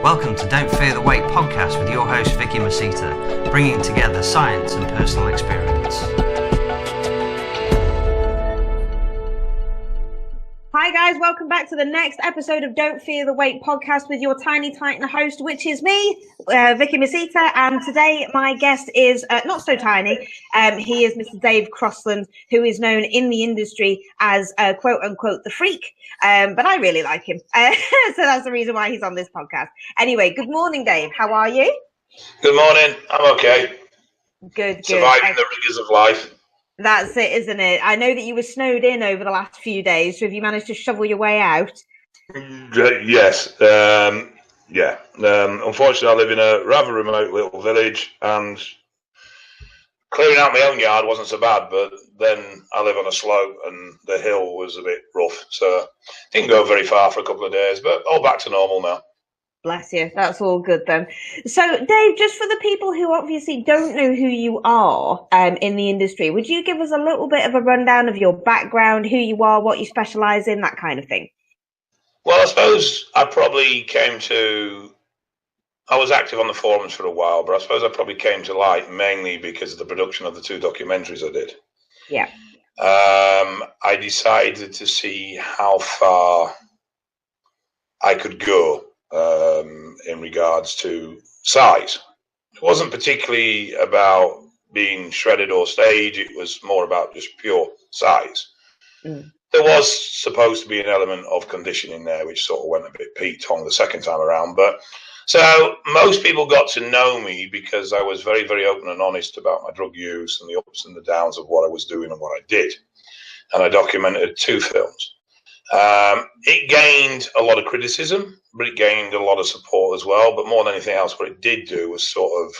Welcome to Don't Fear the Weight podcast with your host Vicky bringing together science and personal experience. Hi guys, welcome back to the next episode of Don't Fear the Weight podcast with your tiny titan host, which is me, Vicky Masita, and today my guest is not so tiny. He is Mr. Dave Crosland, who is known in the industry as quote unquote the freak, but I really like him, so that's the reason why he's on this podcast. Anyway, good morning, Dave. How are you? Good morning. I'm okay. Good. Surviving the rigors of life. That's it, isn't it? I know that you were snowed in over the last few days, so have you managed to shovel your way out? Yes. Unfortunately, I live in a rather remote little village, and clearing out my own yard wasn't so bad, but then I live on a slope, and the hill was a bit rough, so didn't go very far for a couple of days, but all back to normal now. Bless you. That's all good then. So, Dave, just for the people who obviously don't know who you are in the industry, would you give us a little bit of a rundown of your background, who you are, what you specialise in, that kind of thing? Well, I suppose I was active on the forums for a while, but I suppose I probably came to light mainly because of the production of the 2 documentaries I did. Yeah. I decided to see how far I could go in regards to size. It wasn't particularly about being shredded or stage, it was more about just pure size. There was supposed to be an element of conditioning there, which sort of went a bit Pete-tong the second time around. But so most people got to know me because I was very, very open and honest about my drug use and the ups and the downs of what I was doing and what I did. And I documented 2 films. It gained a lot of criticism, but it gained a lot of support as well. But more than anything else, what it did do was sort of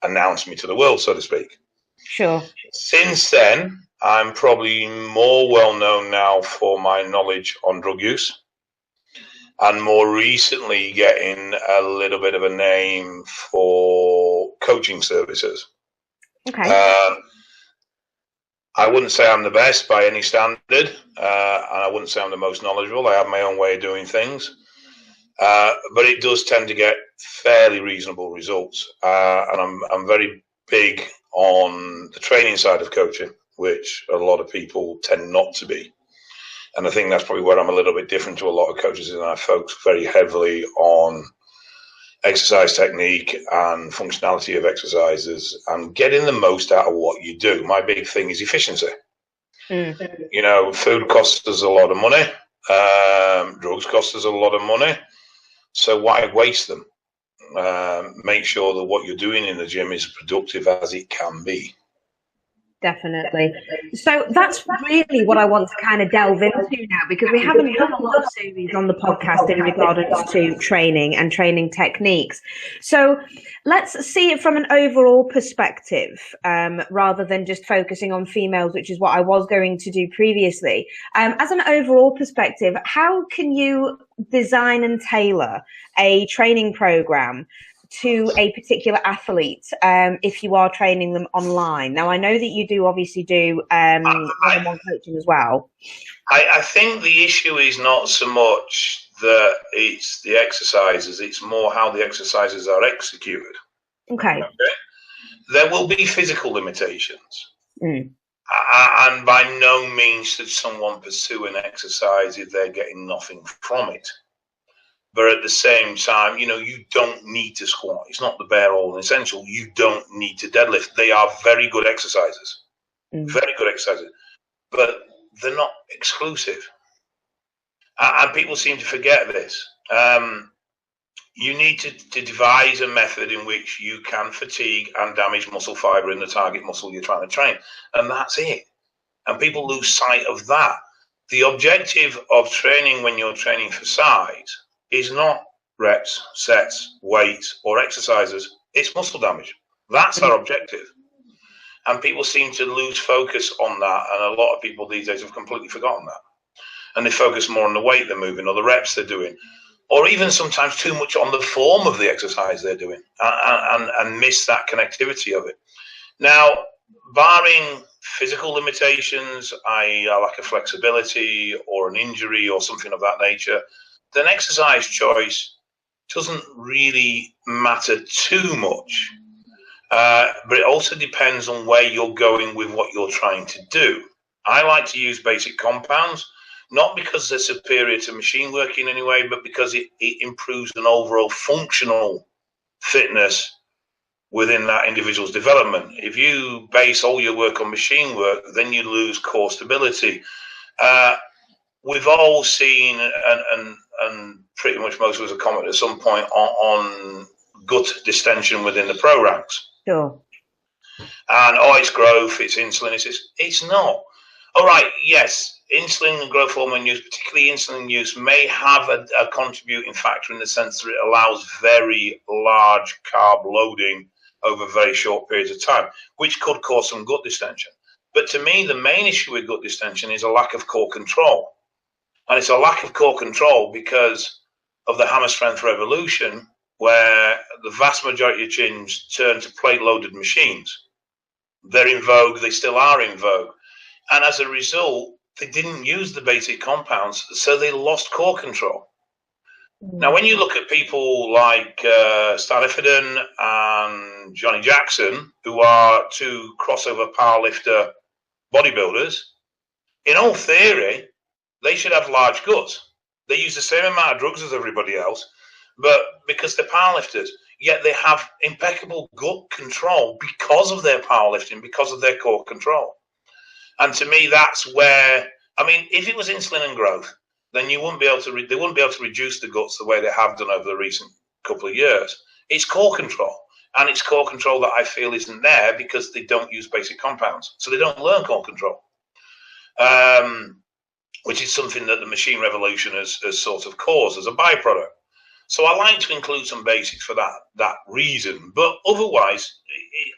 announce me to the world, so to speak. Sure. Since then, I'm probably more well known now for my knowledge on drug use, and more recently getting a little bit of a name for coaching services. Okay. I wouldn't say I'm the best by any standard, and I wouldn't say I'm the most knowledgeable. I have my own way of doing things, but it does tend to get fairly reasonable results. And I'm very big on the training side of coaching, which a lot of people tend not to be. And I think that's probably where I'm a little bit different to a lot of coaches, and I focus very heavily on exercise technique and functionality of exercises and getting the most out of what you do. My big thing is efficiency. You know, food costs us a lot of money. Drugs cost us a lot of money. So why waste them? Make sure that what you're doing in the gym is productive as it can be. Definitely. So that's really what I want to kind of delve into now, because we haven't done a lot of series on the podcast in regards to training and training techniques. So let's see it from an overall perspective, rather than just focusing on females, which is what I was going to do previously. As an overall perspective, how can you design and tailor a training program to a particular athlete if you are training them online? Now, I know that you do obviously do one-on-one coaching as well. I think the issue is not so much that it's the exercises, it's more how the exercises are executed. Okay. There will be physical limitations. And by no means should someone pursue an exercise if they're getting nothing from it. But at the same time, you know, you don't need to squat. It's not the bare all essential. You don't need to deadlift. They are very good exercises. Very good exercises. But they're not exclusive. And people seem to forget this. You need to devise a method in which you can fatigue and damage muscle fiber in the target muscle you're trying to train. And that's it. And people lose sight of that. The objective of training when you're training for size is not reps, sets, weights, or exercises. It's muscle damage. That's our objective. And people seem to lose focus on that. And a lot of people these days have completely forgotten that. And they focus more on the weight they're moving or the reps they're doing, or even sometimes too much on the form of the exercise they're doing, and miss that connectivity of it. Now, barring physical limitations, i.e. a lack of flexibility or an injury or something of that nature, then exercise choice doesn't really matter too much. But it also depends on where you're going with what you're trying to do. I like to use basic compounds, not because they're superior to machine work in any way, but because it improves an overall functional fitness within that individual's development. If you base all your work on machine work, then you lose core stability. We've all seen, and pretty much most of us have commented at some point on gut distension within the pro ranks. Sure. And it's growth, it's insulin. It's not. All right, yes, insulin and growth hormone use, particularly insulin use, may have a contributing factor in the sense that it allows very large carb loading over very short periods of time, which could cause some gut distension. But to me, the main issue with gut distension is a lack of core control. And it's a lack of core control because of the hammer strength revolution, where the vast majority of gyms turn to plate-loaded machines. They're in vogue. They still are in vogue. And as a result, they didn't use the basic compounds, so they lost core control. Now, when you look at people like Stanifidin and Johnny Jackson, who are two crossover powerlifter bodybuilders, in all theory, they should have large guts. They use the same amount of drugs as everybody else, but because they're powerlifters, yet they have impeccable gut control because of their powerlifting, because of their core control. And to me, that's where, I mean, if it was insulin and growth, then you wouldn't be able to. They wouldn't be able to reduce the guts the way they have done over the recent couple of years. It's core control, and it's core control that I feel isn't there because they don't use basic compounds, so they don't learn core control. Which is something that the machine revolution has sort of caused as a byproduct. So I like to include some basics for that reason. But otherwise,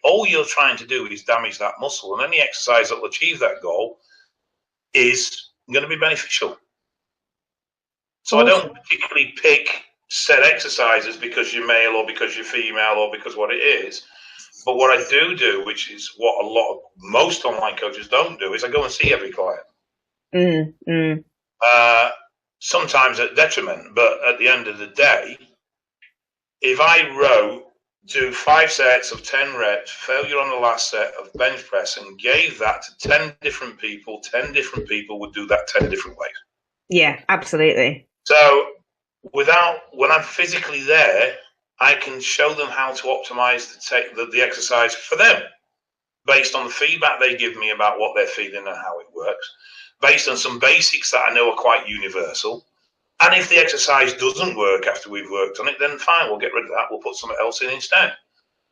all you're trying to do is damage that muscle. And any exercise that will achieve that goal is going to be beneficial. So I don't particularly pick set exercises because you're male or because you're female or because what it is. But what I do, which is what most online coaches don't do, is I go and see every client. Sometimes at detriment, but at the end of the day, if I wrote, do 5 sets of 10 reps, failure on the last set of bench press, and gave that to 10 different people, 10 different people would do that 10 different ways. Yeah, absolutely. So when I'm physically there, I can show them how to optimize the exercise for them based on the feedback they give me about what they're feeling and how it works, based on some basics that I know are quite universal. And if the exercise doesn't work after we've worked on it, then fine, we'll get rid of that. We'll put something else in instead.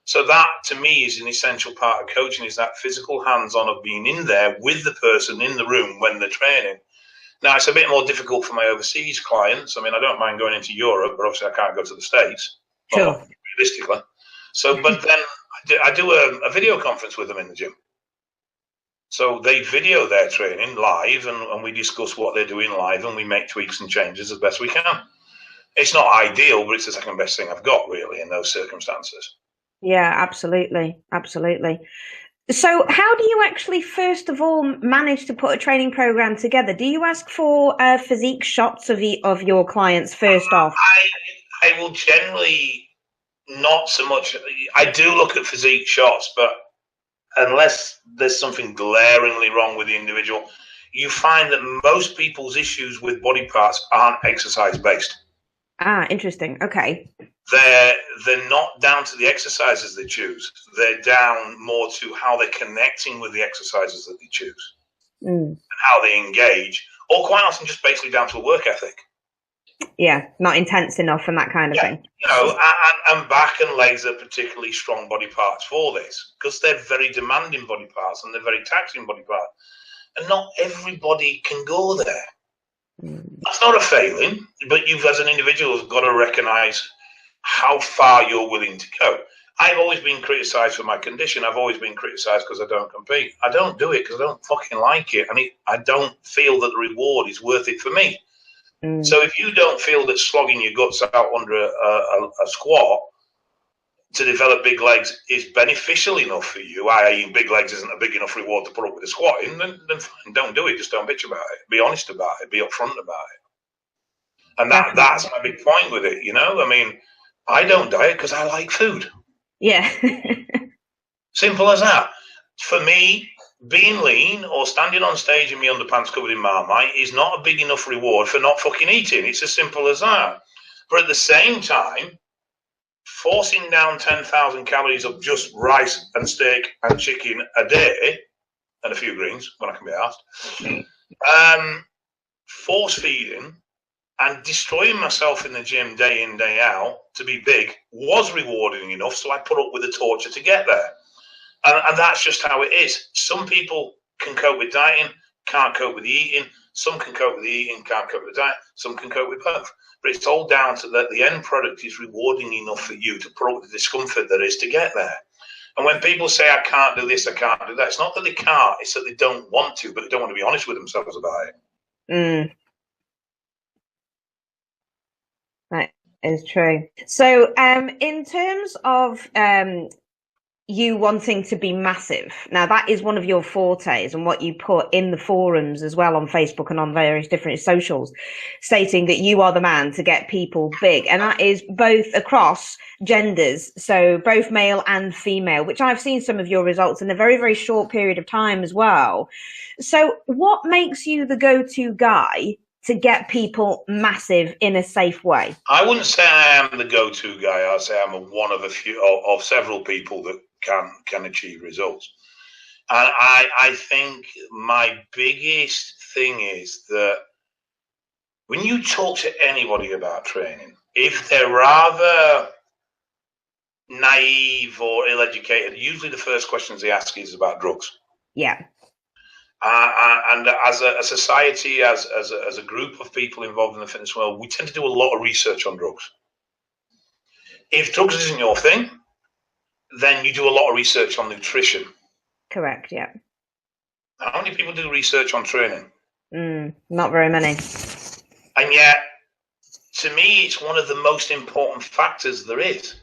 So that, to me, is an essential part of coaching, is that physical hands-on of being in there with the person in the room when they're training. Now, it's a bit more difficult for my overseas clients. I mean, I don't mind going into Europe, but obviously I can't go to the States. Sure. Realistically. So, but then I do a video conference with them in the gym. So they video their training live, and we discuss what they're doing live, and we make tweaks and changes as best we can. It's not ideal, but it's the second best thing I've got, really, in those circumstances. Yeah, absolutely. Absolutely. So how do you actually, first of all, manage to put a training program together? Do you ask for physique shots of your clients first off? I will generally not so much. I do look at physique shots, but unless there's something glaringly wrong with the individual, you find that most people's issues with body parts aren't exercise-based. Ah, interesting. Okay. They're not down to the exercises they choose. They're down more to how they're connecting with the exercises that they choose and how they engage, or quite often just basically down to a work ethic. Yeah, not intense enough and that kind of thing. You know, and back and legs are particularly strong body parts for this because they're very demanding body parts and they're very taxing body parts. And not everybody can go there. That's not a failing, but you've, as an individual, got to recognise how far you're willing to go. I've always been criticised for my condition. I've always been criticised because I don't compete. I don't do it because I don't fucking like it. I don't feel that the reward is worth it for me. So if you don't feel that slogging your guts out under a squat to develop big legs is beneficial enough for you, i.e. big legs isn't a big enough reward to put up with the squatting, then fine, don't do it. Just don't bitch about it. Be honest about it. Be upfront about it. And that's my big point with it, you know? I mean, I don't diet because I like food. Yeah. Simple as that. For me, being lean or standing on stage in my underpants covered in Marmite is not a big enough reward for not fucking eating. It's as simple as that. But at the same time, forcing down 10,000 calories of just rice and steak and chicken a day, and a few greens when I can be asked, force feeding and destroying myself in the gym day in, day out to be big was rewarding enough, so I put up with the torture to get there. And that's just how it is. Some people can cope with dieting, can't cope with the eating. Some can cope with the eating, can't cope with the diet. Some can cope with both. But it's all down to that the end product is rewarding enough for you to put up with the discomfort there is to get there. And when people say, I can't do this, I can't do that, it's not that they can't, it's that they don't want to, but they don't want to be honest with themselves about it. That is true. So in terms of you wanting to be massive, now that is one of your fortes and what you put in the forums as well on Facebook and on various different socials, stating that you are the man to get people big, and that is both across genders, so both male and female, which I've seen some of your results in a very, very short period of time as well. So what makes you the go-to guy to get people massive in a safe way? I wouldn't say I am the go-to guy. I'd say I'm one of a few of several people that can achieve results. And I think my biggest thing is that when you talk to anybody about training, if they're rather naive or ill-educated, usually the first questions they ask is about drugs. Yeah. And as a society, as a group of people involved in the fitness world, we tend to do a lot of research on drugs. If drugs isn't your thing, then you do a lot of research on nutrition. Correct, yeah. How many people do research on training? Not very many. And yet, to me, it's one of the most important factors there is.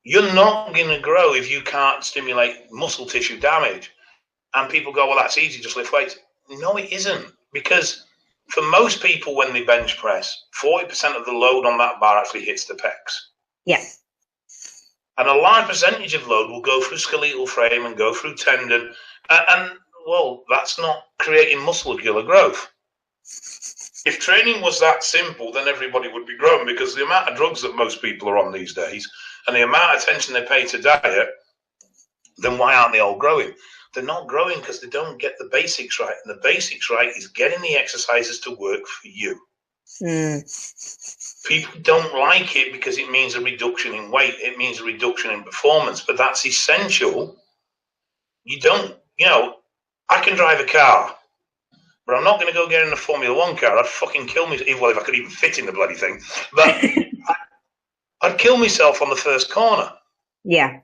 You're not going to grow if you can't stimulate muscle tissue damage. And people go, well, that's easy, just lift weights. No, it isn't. Because for most people, when they bench press, 40% of the load on that bar actually hits the pecs. Yeah. And a large percentage of load will go through skeletal frame and go through tendon. And well, that's not creating muscular growth. If training was that simple, then everybody would be growing, because the amount of drugs that most people are on these days and the amount of attention they pay to diet, then why aren't they all growing? They're not growing because they don't get the basics right. And the basics right is getting the exercises to work for you. People don't like it because it means a reduction in weight. It means a reduction in performance, but that's essential. I can drive a car, but I'm not going to go get in a Formula One car. I'd fucking kill myself. Well, if I could even fit in the bloody thing. But I'd kill myself on the first corner. Yeah.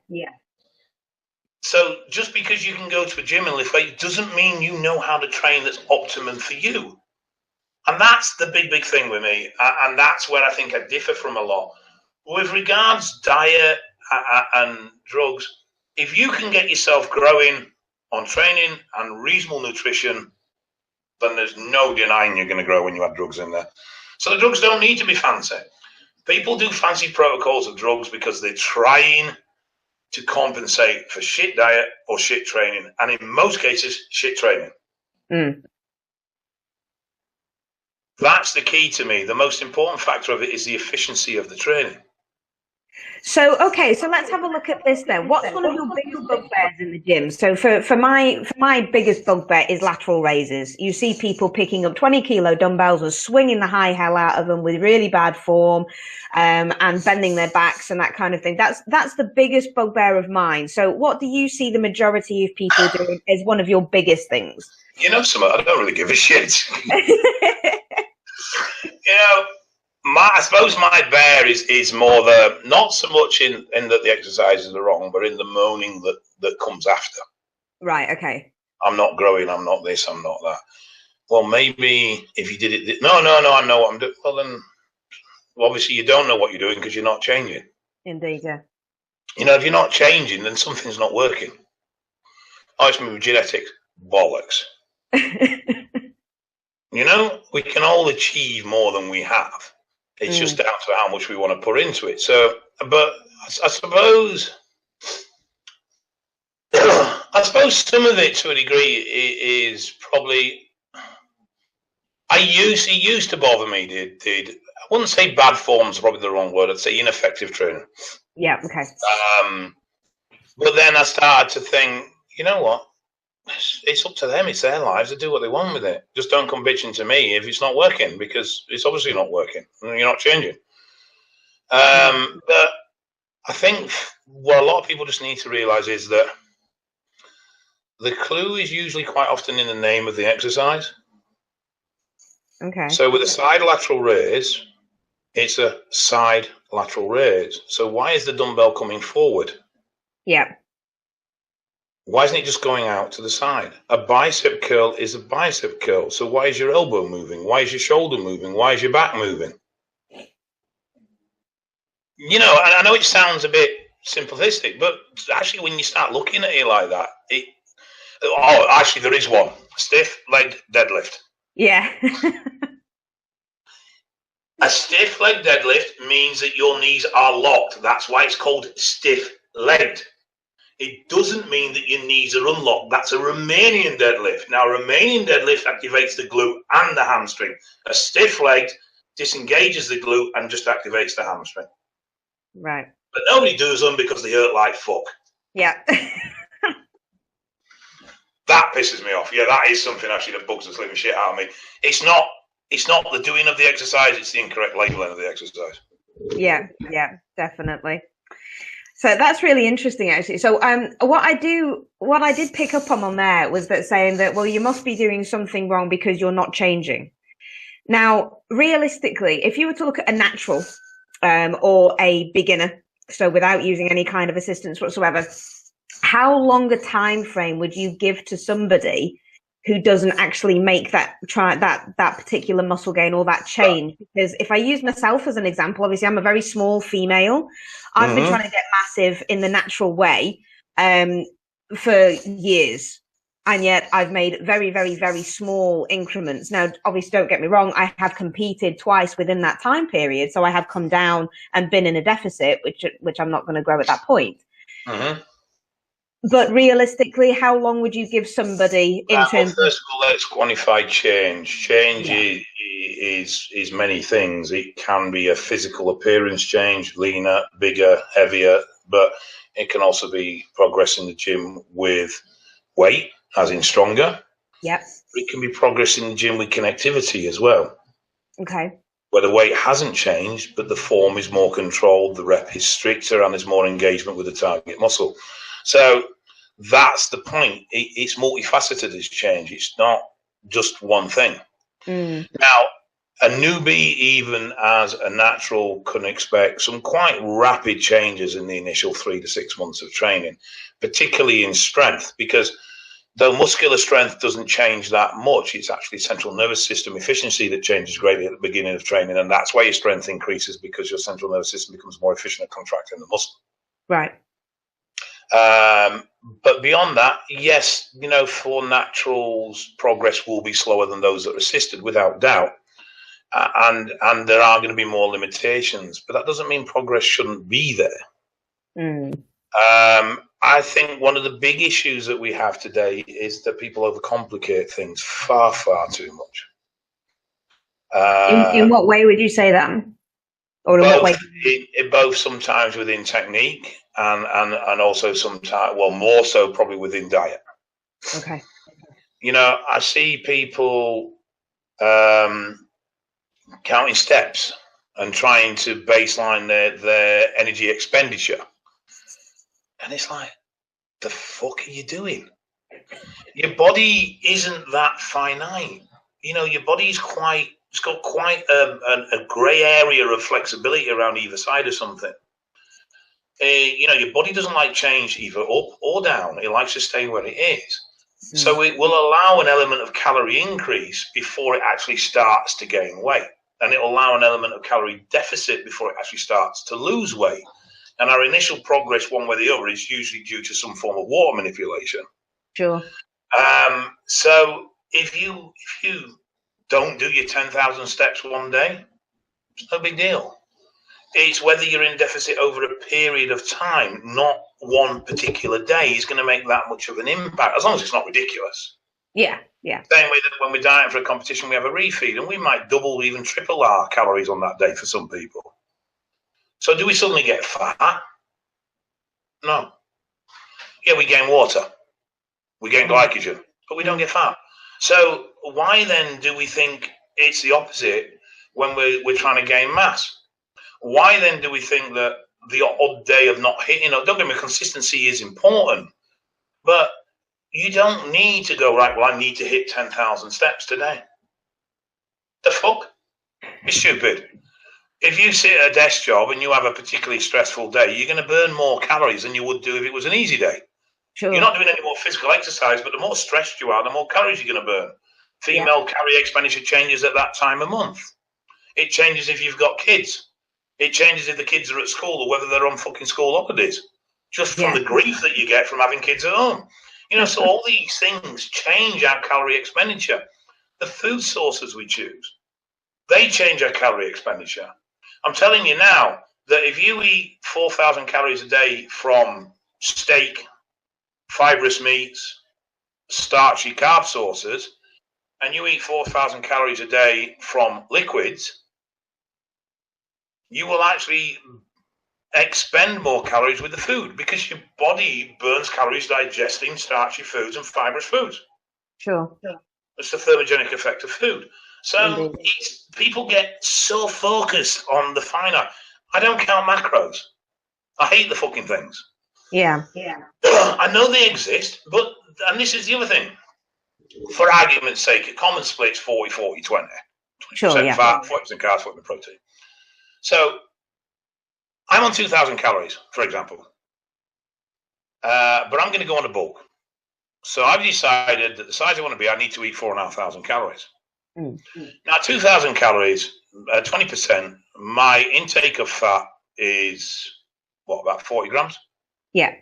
So just because you can go to a gym and lift weight doesn't mean you know how to train that's optimum for you. And that's the big thing with me. And that's where I think I differ from a lot. With regards diet and drugs, if you can get yourself growing on training and reasonable nutrition, then there's no denying you're going to grow when you have drugs in there. So the drugs don't need to be fancy. People do fancy protocols of drugs because they're trying to compensate for shit diet or shit training. And in most cases, shit training. That's the key to me. The most important factor of it is the efficiency of the training. So, okay, so let's have a look at this then. What's one of your biggest bugbears in the gym? So for my biggest bugbear is lateral raises. You see people picking up 20-kilo dumbbells and swinging the high hell out of them with really bad form, and bending their backs and that kind of thing. That's the biggest bugbear of mine. So what do you see the majority of people doing as one of your biggest things? You know something, I don't really give a shit. I suppose my bear is more the, not so much in that the exercises are wrong, but in the moaning that comes after. Right, okay. I'm not growing, I'm not this, I'm not that. Well, maybe if you did it, no, I know what I'm doing. Well, then, obviously you don't know what you're doing because you're not changing. Indeed, yeah. If you're not changing, then something's not working. Oh, it's maybe genetics. Bollocks. You know, we can all achieve more than we have. It's just down to how much we want to put into it. So, but I suppose, some of it to a degree is probably. It used to bother me. I wouldn't say bad form's probably the wrong word. I'd say ineffective training. Yeah. Okay. But then I started to think, you know what? It's up to them. It's their lives. They do what they want with it. Just don't come bitching to me if it's not working, because it's obviously not working. You're not changing. But I think what a lot of people just need to realize is that the clue is usually quite often in the name of the exercise. Okay. So with a side lateral raise, it's a side lateral raise. So why is the dumbbell coming forward? Yeah. Why isn't it just going out to the side? A bicep curl is a bicep curl. So why is your elbow moving? Why is your shoulder moving? Why is your back moving? You know, I know it sounds a bit simplistic, but actually when you start looking at it like that, actually there is one. Stiff leg deadlift. Yeah. A stiff leg deadlift means that your knees are locked. That's why it's called stiff legged. It doesn't mean that your knees are unlocked. That's a Romanian deadlift. Now, a Romanian deadlift activates the glute and the hamstring. A stiff legged disengages the glute and just activates the hamstring. Right. But nobody does them because they hurt like fuck. Yeah. That pisses me off. Yeah, that is something actually that bugs the living shit out of me. It's not the doing of the exercise, it's the incorrect labeling of the exercise. Yeah, definitely. So that's really interesting, actually. So what I did pick up on there was that saying that, well, you must be doing something wrong because you're not changing. Now, realistically, if you were to look at a natural or a beginner, so without using any kind of assistance whatsoever, how long a time frame would you give to somebody who doesn't actually make that particular muscle gain or that change? Because if I use myself as an example, obviously I'm a very small female. I've been trying to get massive in the natural way for years. And yet I've made very, very, very small increments. Now, obviously, don't get me wrong. I have competed twice within that time period. So I have come down and been in a deficit, which I'm not going to grow at that point. But realistically, how long would you give somebody in terms first of all, let's quantify change. Change is many things. It can be a physical appearance change, leaner, bigger, heavier, but it can also be progress in the gym with weight, as in stronger. Yep. It can be progress in the gym with connectivity as well. Okay. Where the weight hasn't changed, but the form is more controlled, the rep is stricter, and there's more engagement with the target muscle. So that's the point. It's multifaceted, this change. It's not just one thing. Now, a newbie, even as a natural, can expect some quite rapid changes in the initial 3 to 6 months of training, particularly in strength, because though muscular strength doesn't change that much, it's actually central nervous system efficiency that changes greatly at the beginning of training, and that's why your strength increases, because your central nervous system becomes more efficient at contracting the muscle. Right. But beyond that, yes, you know, for naturals, progress will be slower than those that are assisted, without doubt. And there are going to be more limitations, but that doesn't mean progress shouldn't be there. I think one of the big issues that we have today is that people overcomplicate things far, far too much. In what way would you say that? Or in what way? Both sometimes within technique and also sometimes, well, more so probably within diet. Okay. You know, I see people counting steps and trying to baseline their energy expenditure. And it's like, the fuck are you doing? Your body isn't that finite. You know, your body's it's got quite a grey area of flexibility around either side of something. You know, your body doesn't like change either up or down. It likes to stay where it is. So it will allow an element of calorie increase before it actually starts to gain weight. And it will allow an element of calorie deficit before it actually starts to lose weight. And our initial progress, one way or the other, is usually due to some form of water manipulation. Sure. So if you don't do your 10,000 steps one day. It's no big deal. It's whether you're in deficit over a period of time, not one particular day, is going to make that much of an impact, as long as it's not ridiculous. Yeah. Same way that when we're dieting for a competition, we have a refeed, and we might double or even triple our calories on that day for some people. So do we suddenly get fat? No. Yeah, we gain water. We gain glycogen, but we don't get fat. So why then do we think it's the opposite when we're trying to gain mass? Why then do we think that the odd day of not hitting, don't get me, consistency is important, but you don't need to go, right, well, I need to hit 10,000 steps today. The fuck? It's stupid. If you sit at a desk job and you have a particularly stressful day, you're going to burn more calories than you would do if it was an easy day. Sure. You're not doing any more physical exercise, but the more stressed you are, the more calories you're going to burn. Female calorie expenditure changes at that time of month. It changes if you've got kids. It changes if the kids are at school or whether they're on fucking school holidays. Just from the grief that you get from having kids at home. So all these things change our calorie expenditure. The food sources we choose, they change our calorie expenditure. I'm telling you now that if you eat 4,000 calories a day from steak, fibrous meats, starchy carb sources, and you eat 4,000 calories a day from liquids, you will actually expend more calories with the food because your body burns calories digesting starchy foods and fibrous foods. Sure. It's the thermogenic effect of food. So people get so focused on the finer. I don't count macros. I hate the fucking things. Yeah. I know they exist, and this is the other thing. For argument's sake, a common split's 40-40-20. 20% fat, 40% carbs, 40% protein. So I'm on 2,000 calories, for example. But I'm going to go on a bulk. So I've decided that the size I want to be, I need to eat 4,500 calories. Now, 2,000 calories, 20%, my intake of fat is, about 40 grams? Yeah.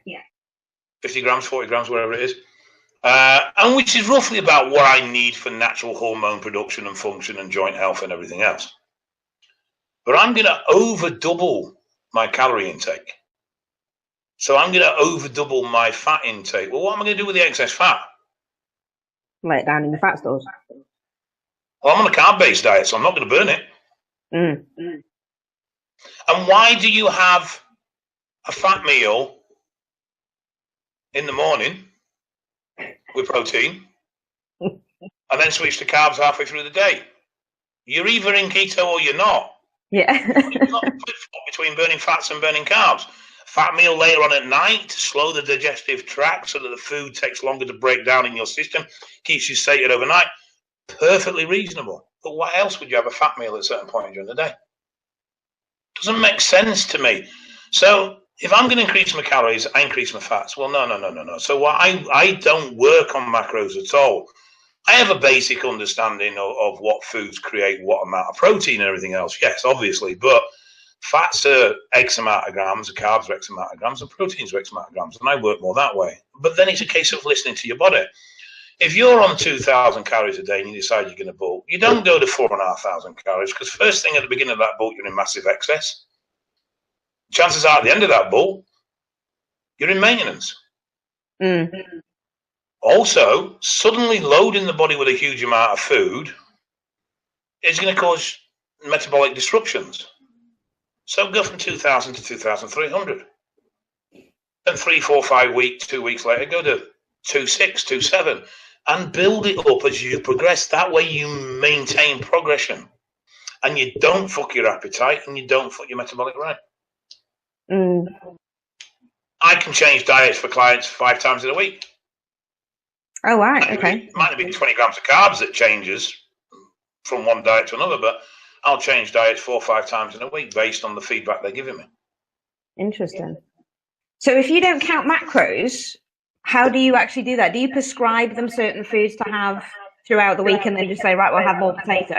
50 grams, 40 grams, whatever it is. And which is roughly about what I need for natural hormone production and function and joint health and everything else. But I'm going to over double my calorie intake. So I'm going to over double my fat intake. Well, what am I going to do with the excess fat? Lay it down in the fat stores. Well, I'm on a carb-based diet, so I'm not going to burn it. And why do you have a fat meal in the morning with protein and then switch to carbs halfway through the day? You're either in keto or you're not. Yeah. You're not between burning fats and burning carbs. Fat meal later on at night to slow the digestive tract so that the food takes longer to break down in your system, keeps you sated overnight. Perfectly reasonable. But why else would you have a fat meal at a certain point during the day? Doesn't make sense to me. So if I'm going to increase my calories, I increase my fats. Well, no. So I don't work on macros at all. I have a basic understanding of what foods create what amount of protein and everything else. Yes, obviously. But fats are X amount of grams, carbs are X amount of grams, and proteins are X amount of grams. And I work more that way. But then it's a case of listening to your body. If you're on 2,000 calories a day and you decide you're going to bulk, you don't go to 4,500 calories because first thing at the beginning of that bulk, you're in massive excess. Chances are at the end of that bulk, you're in maintenance. Also, suddenly loading the body with a huge amount of food is going to cause metabolic disruptions. So go from 2,000 to 2,300. Then 3, 4, 5 weeks, 2 weeks later, go to 2.6, 2.7, and build it up as you progress. That way you maintain progression. And you don't fuck your appetite and you don't fuck your metabolic rate. I can change diets for clients 5 times in a week. Oh, right. Okay. It might be 20 grams of carbs that changes from one diet to another, but I'll change diets 4 or 5 times in a week based on the feedback they're giving me. Interesting. So if you don't count macros, how do you actually do that? Do you prescribe them certain foods to have throughout the week and then just say, right, we'll have more potato?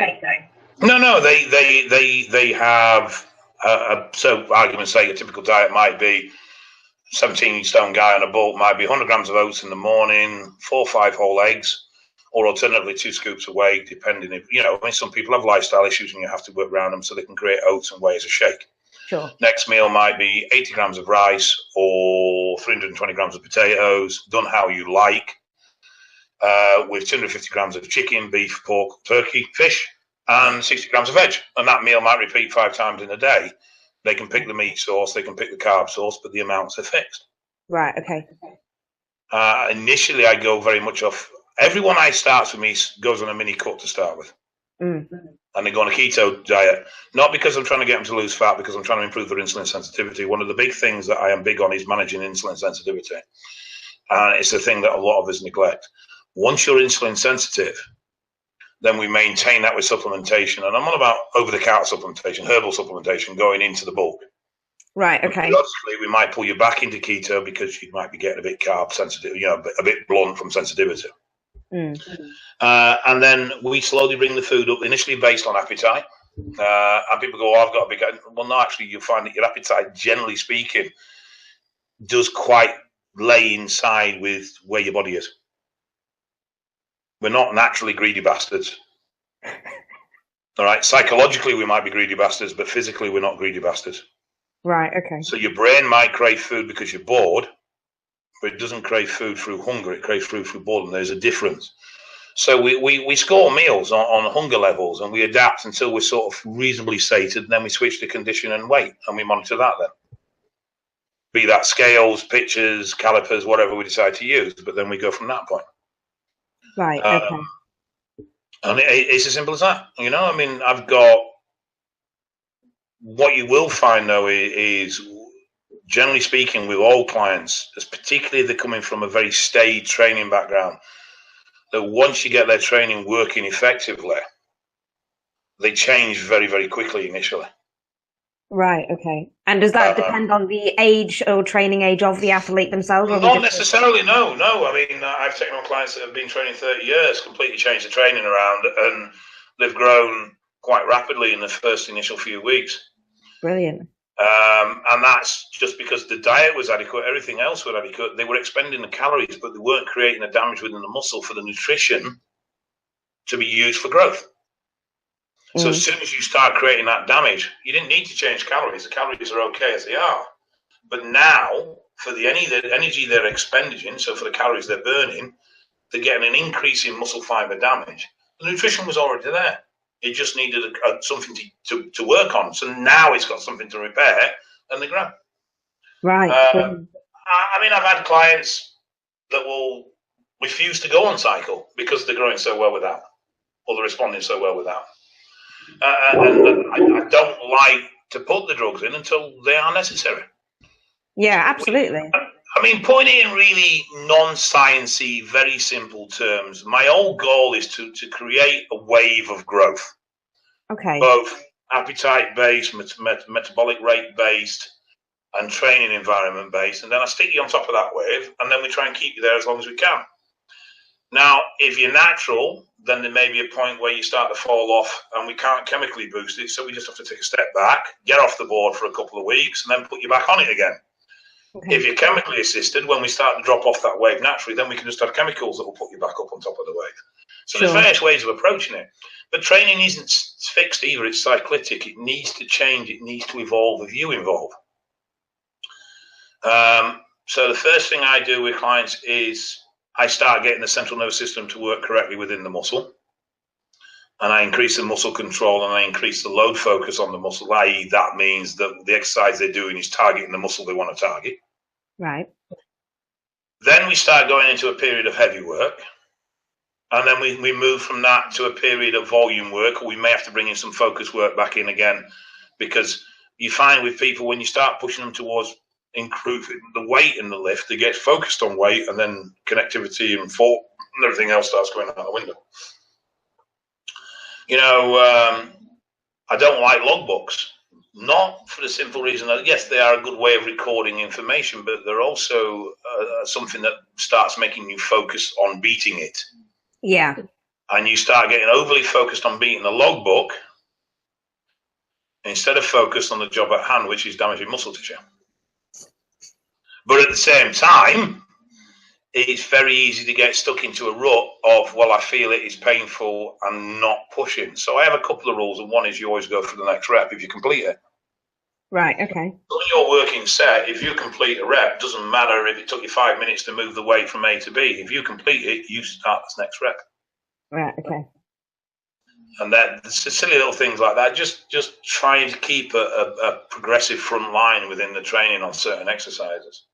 No, they have, so argument's sake, a typical diet might be 17-stone guy on a bulk might be 100 grams of oats in the morning, 4 or 5 whole eggs, or alternatively 2 scoops of whey, depending if, I mean, some people have lifestyle issues and you have to work around them, so they can create oats and whey as a shake. Sure. Next meal might be 80 grams of rice or 320 grams of potatoes, done how you like, with 250 grams of chicken, beef, pork, turkey, fish, and 60 grams of veg. And that meal might repeat 5 times in a day. They can pick the meat source, they can pick the carb source, but the amounts are fixed. Right, okay. Initially, I go very much off. Everyone I starts with me goes on a mini cut to start with. And they go on a keto diet, not because I'm trying to get them to lose fat, because I'm trying to improve their insulin sensitivity. One of the big things that I am big on is managing insulin sensitivity. And it's the thing that a lot of us neglect. Once you're insulin sensitive, then we maintain that with supplementation. And I'm on about over-the-counter supplementation, herbal supplementation, going into the bulk. Right, okay. Periodically, we might pull you back into keto because you might be getting a bit carb sensitive, a bit blunt from sensitivity. And then we slowly bring the food up, initially based on appetite. And people go, I've got a big... Well, no, actually, you'll find that your appetite, generally speaking, does quite lay inside with where your body is. We're not naturally greedy bastards. All right? Psychologically, we might be greedy bastards, but physically, we're not greedy bastards. Right, okay. So your brain might crave food because you're bored, but it doesn't crave food through hunger. It craves food through boredom. There's a difference. So we score meals on hunger levels, and we adapt until we're sort of reasonably sated, and then we switch to condition and weight, and we monitor that then. Be that scales, pitchers, calipers, whatever we decide to use, but then we go from that point. Right, okay. And it's as simple as that. I mean, I've got... What you will find, though, is generally speaking, with all clients, particularly if they're coming from a very staid training background, that once you get their training working effectively, they change very, very quickly initially. Right, okay. And does that depend on the age or training age of the athlete themselves? Or not necessarily, no. I mean, I've taken on clients that have been training 30 years, completely changed the training around, and they've grown quite rapidly in the first initial few weeks. Brilliant. And that's just because the diet was adequate, everything else was adequate. They were expending the calories, but they weren't creating the damage within the muscle for the nutrition to be used for growth. So as soon as you start creating that damage, you didn't need to change calories. The calories are okay as they are. But now, for the energy they're expending, so for the calories they're burning, they're getting an increase in muscle fiber damage. The nutrition was already there. It just needed something to work on. So now it's got something to repair, and they grow. Right. I mean, I've had clients that will refuse to go on cycle because they're growing so well without, or they're responding so well without. And I don't like to put the drugs in until they are necessary. Yeah, absolutely. I mean, putting it in really non-sciencey, very simple terms, my whole goal is to create a wave of growth. Okay. Both appetite-based, metabolic rate-based, and training environment-based. And then I stick you on top of that wave, and then we try and keep you there as long as we can. Now, if you're natural, then there may be a point where you start to fall off, and we can't chemically boost it, so we just have to take a step back, get off the board for a couple of weeks, and then put you back on it again. Okay. If you're chemically assisted, when we start to drop off that wave naturally, then we can just have chemicals that will put you back up on top of the wave. So There's various ways of approaching it. But training isn't fixed either. It's cyclic. It needs to change. It needs to evolve if you evolve. So the first thing I do with clients is I start getting the central nervous system to work correctly within the muscle. And I increase the muscle control, and I increase the load focus on the muscle, i.e. that means that the exercise they're doing is targeting the muscle they want to target. Right. Then we start going into a period of heavy work. And then we move from that to a period of volume work, or we may have to bring in some focus work back in again, because you find with people, when you start pushing them towards improving the weight in the lift, they get focused on weight, and then connectivity and fault and everything else starts going out the window. I don't like logbooks, not for the simple reason that, yes, they are a good way of recording information, but they're also something that starts making you focus on beating it. Yeah. And you start getting overly focused on beating the logbook instead of focused on the job at hand, which is damaging muscle tissue. But at the same time, it's very easy to get stuck into a rut of, well, I feel it is painful and not pushing. So I have a couple of rules, and one is you always go for the next rep if you complete it. Right, okay. So when you're working set, if you complete a rep, doesn't matter if it took you 5 minutes to move the weight from A to B. If you complete it, you start this next rep. Right, okay. And that's silly little things like that. Just trying to keep a progressive front line within the training on certain exercises.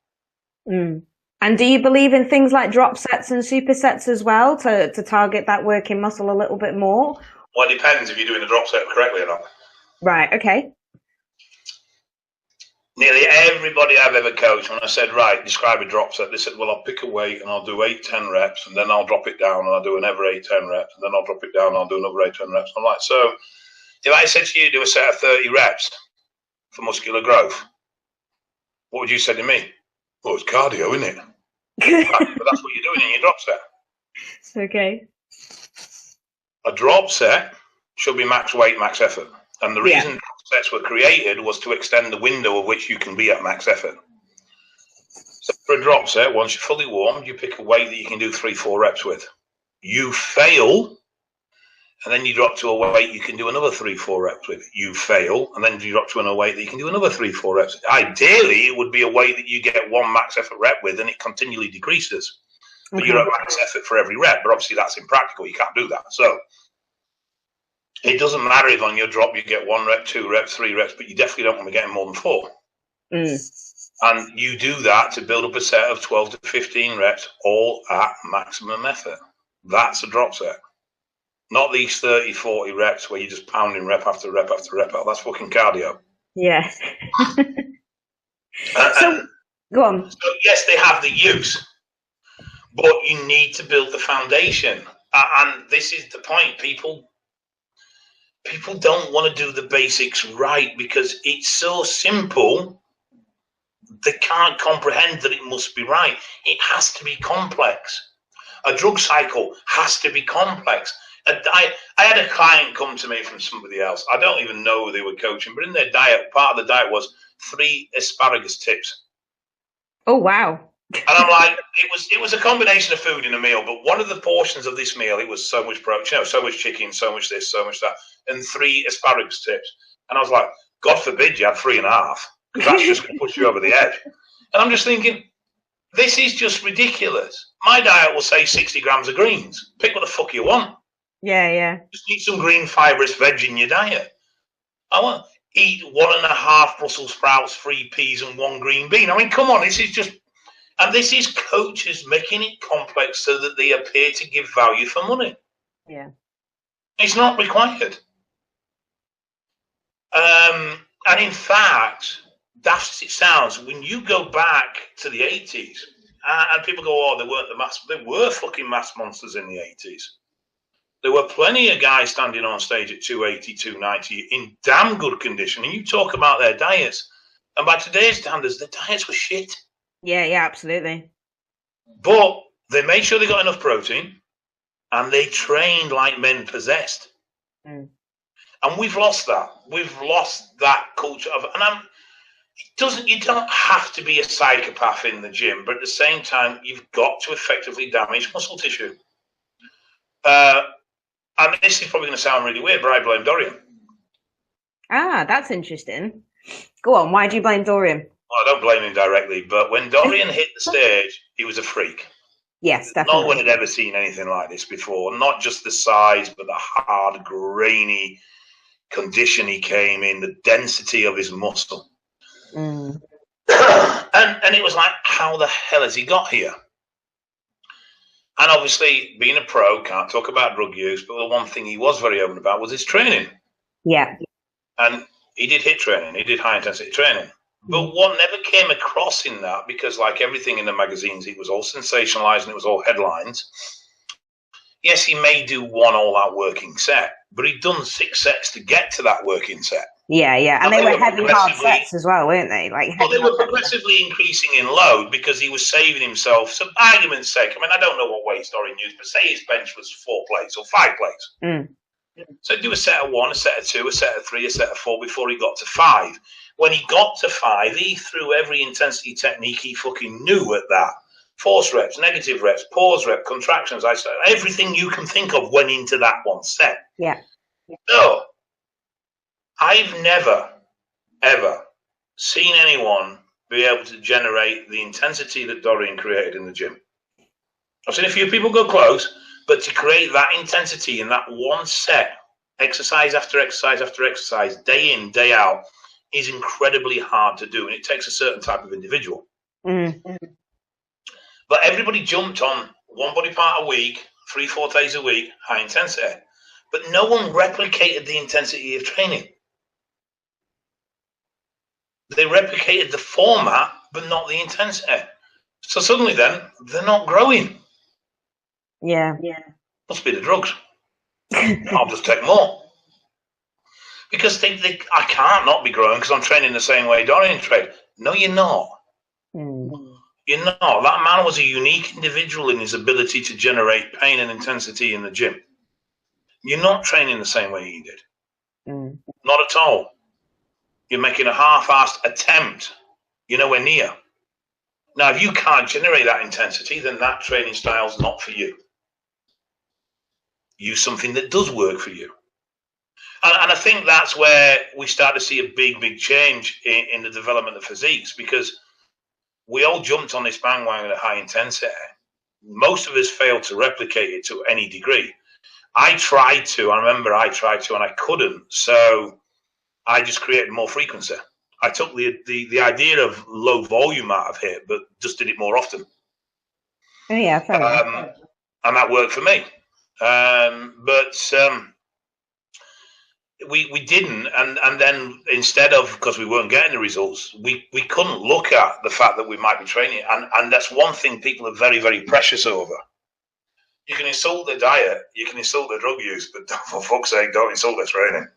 Mm. And do you believe in things like drop sets and supersets as well to target that working muscle a little bit more? Well, it depends if you're doing the drop set correctly or not. Right, okay. Nearly everybody I've ever coached, when I said, right, describe a drop set, they said, well, I'll pick a weight and I'll do 8-10 reps, and then I'll drop it down and I'll do another 8-10 reps, and then I'll drop it down and I'll do another 8-10 reps. I'm like, so if I said to you, do a set of 30 reps for muscular growth, what would you say to me? Well, it's cardio, isn't it? Right, but that's what you're doing in your drop set. Okay. A drop set should be max weight, max effort. And the reason drop sets were created was to extend the window of which you can be at max effort. So for a drop set, once you're fully warmed, you pick a weight that you can do 3-4 reps with. You fail, and then you drop to a weight you can do another 3-4 reps with. You fail, and then you drop to another weight that you can do another 3-4 reps. Ideally, it would be a weight that you get one max effort rep with, and it continually decreases. But you're at max effort for every rep, but obviously that's impractical. You can't do that. So it doesn't matter if on your drop you get 1 rep, 2 reps, 3 reps, but you definitely don't want to be getting more than 4. And you do that to build up a set of 12 to 15 reps, all at maximum effort. That's a drop set. Not these 30, 40 reps where you're just pounding rep after rep after rep out. That's fucking cardio. Yeah. So, go on. So yes, they have the use, but you need to build the foundation. And this is the point. People don't want to do the basics right because it's so simple. They can't comprehend that it must be right. It has to be complex. A drug cycle has to be complex. I had a client come to me from somebody else. I don't even know who they were coaching, but in their diet, part of the diet was 3 asparagus tips. Oh, wow. And I'm like, it was a combination of food in a meal, but one of the portions of this meal, it was so much protein, so much chicken, so much this, so much that, and 3 asparagus tips. And I was like, God forbid you had 3.5, because that's just going to push you over the edge. And I'm just thinking, this is just ridiculous. My diet will say 60 grams of greens. Pick what the fuck you want. Yeah. Just eat some green fibrous veg in your diet. I want eat 1.5 Brussels sprouts, 3 peas, and 1 green bean. I mean, come on, this is just, and this is coaches making it complex so that they appear to give value for money. Yeah. It's not required. And in fact, daft as it sounds, when you go back to the 80s, and people go, oh, they weren't the mass, they were fucking mass monsters in the 80s. There were plenty of guys standing on stage at 280, 290 in damn good condition. And you talk about their diets. And by today's standards, their diets were shit. Yeah, absolutely. But they made sure they got enough protein and they trained like men possessed. And we've lost that. We've lost that culture of, and you don't have to be a psychopath in the gym, but at the same time, you've got to effectively damage muscle tissue. And this is probably going to sound really weird, but I blame Dorian. Ah, that's interesting. Go on, why do you blame Dorian? Well, I don't blame him directly, but when Dorian hit the stage, he was a freak. Yes, definitely. No one had ever seen anything like this before. Not just the size, but the hard, grainy condition he came in, the density of his muscle. And it was like, how the hell has he got here? And obviously, being a pro, can't talk about drug use, but the one thing he was very open about was his training. Yeah. And he did HIIT training, he did high-intensity training. But what never came across in that, because like everything in the magazines, it was all sensationalized and it was all headlines. Yes, he may do 1 all-out working set, but he'd done 6 sets to get to that working set. Yeah. And they were heavy, hard sets as well, weren't they? Well, they were progressively increasing in load because he was saving himself. Some argument's sake, I mean, I don't know what weight Dorian used, but say his bench was 4 plates or 5 plates. So he'd do a set of 1, a set of 2, a set of 3, a set of 4 before he got to 5. When he got to 5, he threw every intensity technique he fucking knew at that. Force reps, negative reps, pause rep, contractions, everything you can think of went into that one set. Yeah. So I've never, ever seen anyone be able to generate the intensity that Dorian created in the gym. I've seen a few people go close, but to create that intensity in that one set, exercise after exercise after exercise, day in, day out, is incredibly hard to do. And it takes a certain type of individual. Mm. But everybody jumped on one body part a week, 3-4 days a week, high intensity. But no one replicated the intensity of training. They replicated the format, but not the intensity. So suddenly then, they're not growing. Yeah. Must be the drugs. I'll just take more. Because I can't not be growing because I'm training the same way Dorian trained. No, you're not. You're not. That man was a unique individual in his ability to generate pain and intensity in the gym. You're not training the same way he did. Not at all. You're making a half-assed attempt. You're nowhere near. Now, if you can't generate that intensity, then that training style's not for you. Use something that does work for you. And I think that's where we start to see a big change in the development of physiques, because we all jumped on this bandwagon at high intensity. Most of us failed to replicate it to any degree. I tried to, and I couldn't. So I just created more frequency. I took the idea of low volume out of it, but just did it more often. Oh yeah, fair enough. And that worked for me. We didn't, and then instead of, because we weren't getting the results, we couldn't look at the fact that we might be training, and that's one thing people are very precious over. You can insult the diet, you can insult the drug use, but for fuck's sake, don't insult the training.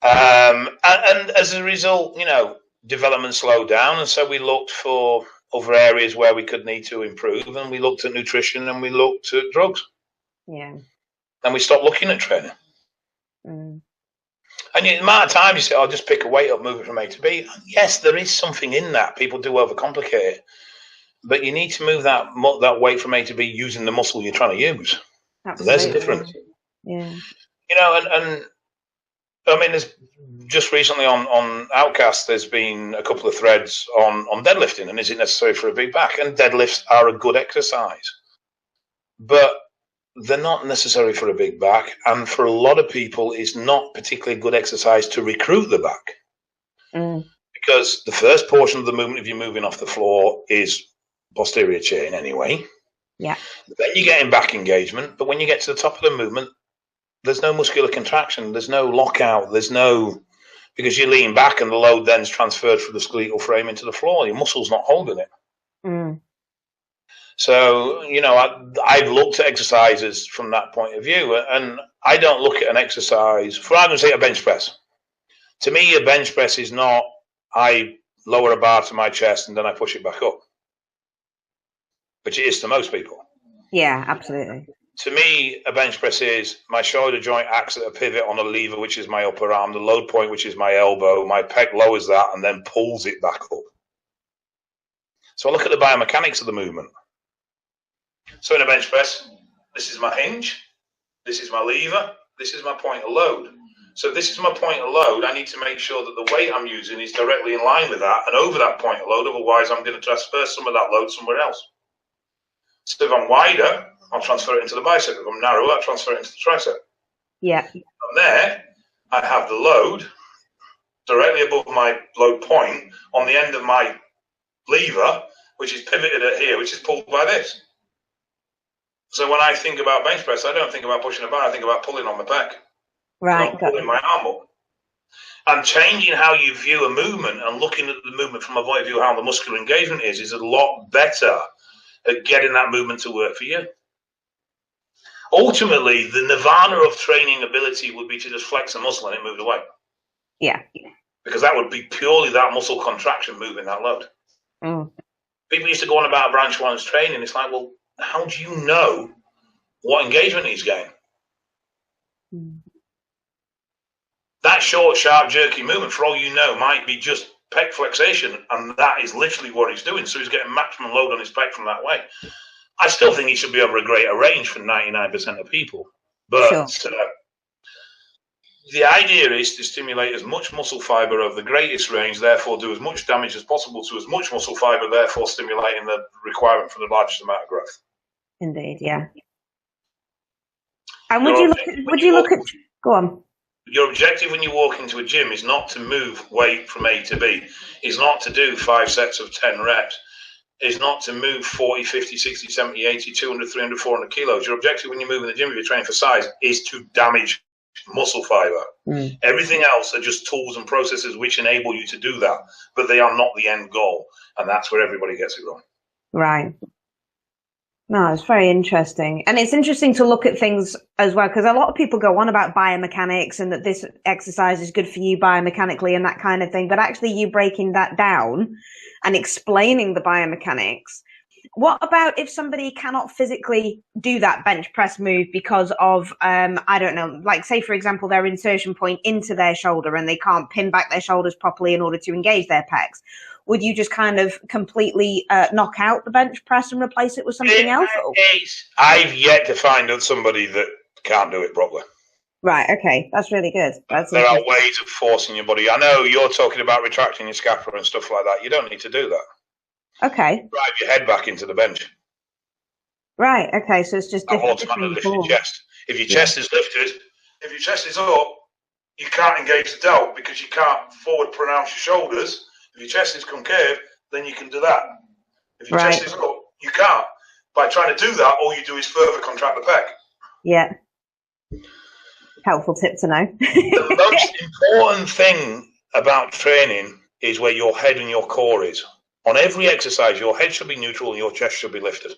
And as a result, development slowed down, and so we looked for other areas where we could need to improve, and we looked at nutrition and we looked at drugs. Yeah. And we stopped looking at training. And the amount of time you say, "I'll just pick a weight up, move it from A to B." Yes, there is something in that. People do overcomplicate it, but you need to move that weight from A to B using the muscle you're trying to use. Absolutely. There's a difference. Yeah. And I mean, there's just recently on Outcast, there's been a couple of threads on deadlifting, and is it necessary for a big back? And deadlifts are a good exercise, but they're not necessary for a big back, and for a lot of people, it's not particularly good exercise to recruit the back. Because the first portion of the movement, if you're moving off the floor, is posterior chain anyway. Yeah. Then you're getting back engagement, but when you get to the top of the movement, there's no muscular contraction, there's no lockout, because you lean back and the load then's transferred from the skeletal frame into the floor. Your muscle's not holding it. So, I've looked at exercises from that point of view, and I don't look at an exercise, for argument's sake, a bench press. To me, a bench press is not, I lower a bar to my chest and then I push it back up, which it is to most people. Yeah, absolutely. To me, a bench press is my shoulder joint acts at a pivot on a lever, which is my upper arm, the load point, which is my elbow, my pec lowers that and then pulls it back up. So I look at the biomechanics of the movement. So in a bench press, this is my hinge, this is my lever, this is my point of load. So if this is my point of load, I need to make sure that the weight I'm using is directly in line with that and over that point of load, otherwise I'm going to transfer some of that load somewhere else. So if I'm wider, I'll transfer it into the bicep. If I'm narrower, I'll transfer it into the tricep. Yeah. From there, I have the load directly above my load point on the end of my lever, which is pivoted at here, which is pulled by this. So when I think about bench press, I don't think about pushing a bar, I think about pulling on my pec. Right. Pulling my arm up. And changing how you view a movement and looking at the movement from a point of view how the muscular engagement is a lot better at getting that movement to work for you. Ultimately, the nirvana of training ability would be to just flex a muscle and it moved away. Yeah. Because that would be purely that muscle contraction moving that load. People used to go on about branch one's training. It's like, well, how do you know what engagement he's getting? That short, sharp, jerky movement, for all you know, might be just pec flexation, and that is literally what he's doing. So he's getting maximum load on his pec from that way. I still think he should be over a greater range for 99% of people. But Sure. The idea is to stimulate as much muscle fiber of the greatest range, therefore do as much damage as possible to as much muscle fiber, therefore stimulating the requirement for the largest amount of growth. Indeed, yeah. And would you look at go on. Your objective when you walk into a gym is not to move weight from A to B, is not to do 5 sets of 10 reps, is not to move 40, 50, 60, 70, 80, 200, 300, 400 kilos. Your objective when you move in the gym, if you're training for size, is to damage muscle fiber. Everything else are just tools and processes which enable you to do that, but they are not the end goal, and that's where everybody gets it wrong. Right. No, it's very interesting. And it's interesting to look at things as well, because a lot of people go on about biomechanics and that this exercise is good for you biomechanically and that kind of thing. But actually you breaking that down and explaining the biomechanics. What about if somebody cannot physically do that bench press move because of, I don't know, like say, for example, their insertion point into their shoulder and they can't pin back their shoulders properly in order to engage their pecs? Would you just kind of completely knock out the bench press and replace it with something else? I've yet to find somebody that can't do it properly. Right, okay. That's really good. There are ways of forcing your body. I know you're talking about retracting your scapula and stuff like that. You don't need to do that. Okay. Drive your head back into the bench. Right, okay. So it's just different. Automatically lift your chest. If your chest is lifted, if your chest is up, you can't engage the delt because you can't forward pronounce your shoulders. If your chest is concave, then you can do that. If your chest is up, you can't. By trying to do that, all you do is further contract the pec. Yeah. Helpful tip to know. The most important thing about training is where your head and your core is. On every exercise, your head should be neutral and your chest should be lifted.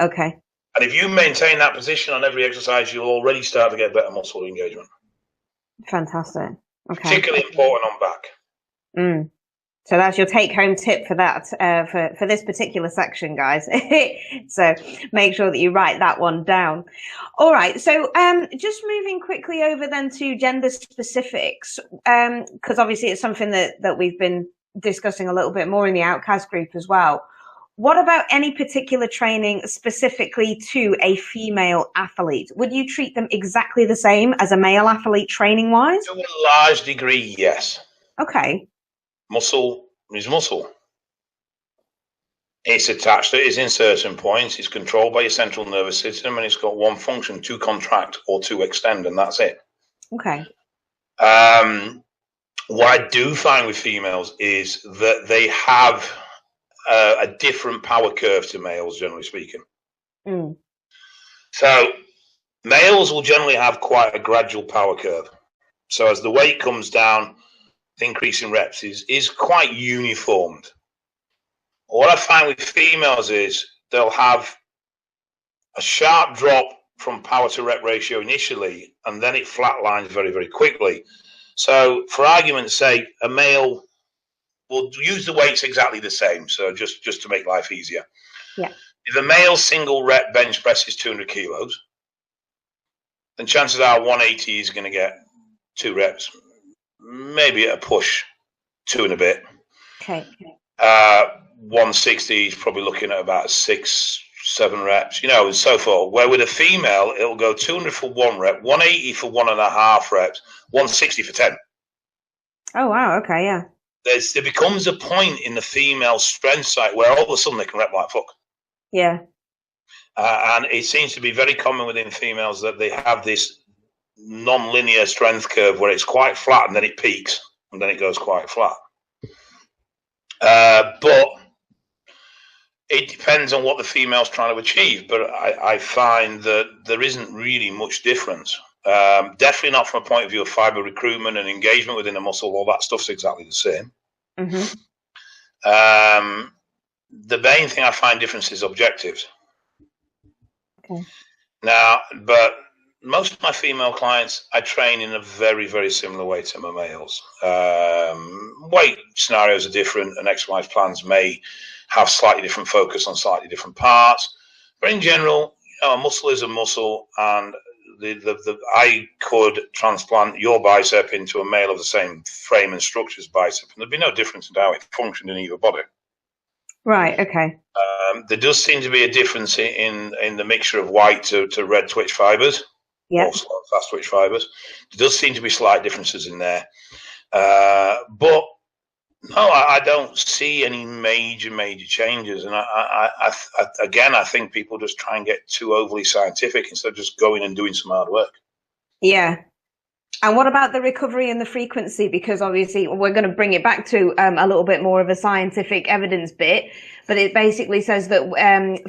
Okay. And if you maintain that position on every exercise, you'll already start to get better muscle engagement. Fantastic. Okay. Particularly important on back. So that's your take-home tip for that, for this particular section, guys. So make sure that you write that one down. All right. So just moving quickly over then to gender specifics, because obviously it's something that we've been discussing a little bit more in the Outcast group as well. What about any particular training specifically to a female athlete? Would you treat them exactly the same as a male athlete training-wise? To a large degree, yes. Okay. Muscle is muscle. It's attached to its insertion points. It's controlled by your central nervous system, and it's got one function: to contract or to extend, and that's it. Okay. What I do find with females is that they have a different power curve to males, generally speaking. So males will generally have quite a gradual power curve. So as the weight comes down, the increase in reps is quite uniformed. What I find with females is they'll have a sharp drop from power to rep ratio initially, and then it flatlines very, very quickly. So for argument's sake, a male will use the weights exactly the same. So just to make life easier. Yeah. If a male single rep bench press is 200 kilos, then chances are 180 is going to get 2 reps, maybe at a push 2 and a bit. Okay. 160 is probably looking at about 6, 7 reps, and so forth. Where with a female, it'll go 200 for 1 rep, 180 for 1.5 reps, 160 for 10. Oh, wow. Okay. Yeah. There becomes a point in the female strength site where all of a sudden they can rep like fuck. Yeah. And it seems to be very common within females that they have this non-linear strength curve where it's quite flat and then it peaks and then it goes quite flat. But it depends on what the female's trying to achieve. But I find that there isn't really much difference. Definitely not from a point of view of fiber recruitment and engagement within the muscle. All that stuff's exactly the same. Mm-hmm. The main thing I find difference is objectives. Okay. Now, but most of my female clients, I train in a very, very similar way to my males. Weight scenarios are different, and exercise plans may have slightly different focus on slightly different parts. But in general, a muscle is a muscle, and I could transplant your bicep into a male of the same frame and structure as bicep, and there'd be no difference in how it functioned in either body. Right. Okay. There does seem to be a difference in the mixture of white to red twitch fibers, or fast twitch fibers. There does seem to be slight differences in there, but no, I don't see any major changes. And I think people just try and get too overly scientific instead of just going and doing some hard work. Yeah. And what about the recovery and the frequency? Because obviously we're going to bring it back to a little bit more of a scientific evidence bit, but it basically says that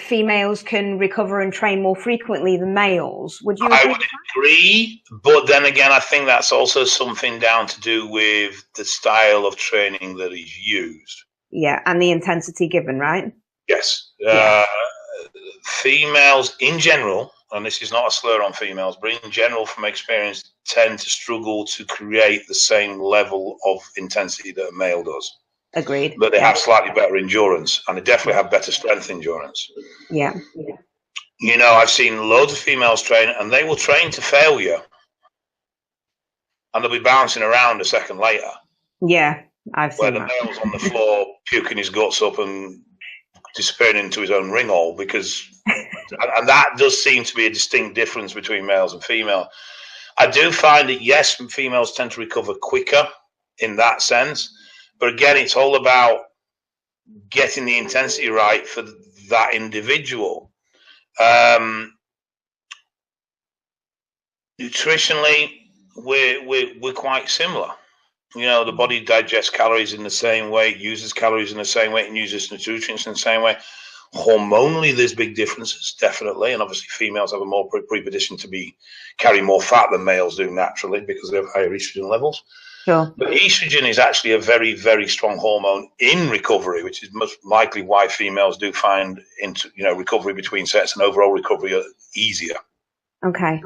females can recover and train more frequently than males. Would you agree? I would agree, but then again, I think that's also something down to do with the style of training that is used. Yeah, and the intensity given, right? Yes. Females in general, and this is not a slur on females, but in general, from experience, tend to struggle to create the same level of intensity that a male does. Agreed. But they have slightly better endurance, and they definitely have better strength endurance. Yeah. You know, I've seen loads of females train, and they will train to failure, and they'll be bouncing around a second later. Yeah, I've seen that. Where the male's on the floor, puking his guts up and disappearing into his own ringhole, because and that does seem to be a distinct difference between males and female. I do find that yes, females tend to recover quicker in that sense, but again, it's all about getting the intensity right for that individual. Nutritionally, we're quite similar. You know, the body digests calories in the same way, uses calories in the same way, and uses nutrients in the same way. Hormonally, there's big differences, definitely, and obviously females have a more predisposition to carry more fat than males do naturally because they have higher estrogen levels. Sure. But estrogen is actually a very, very strong hormone in recovery, which is most likely why females do find recovery between sets and overall recovery easier. Okay.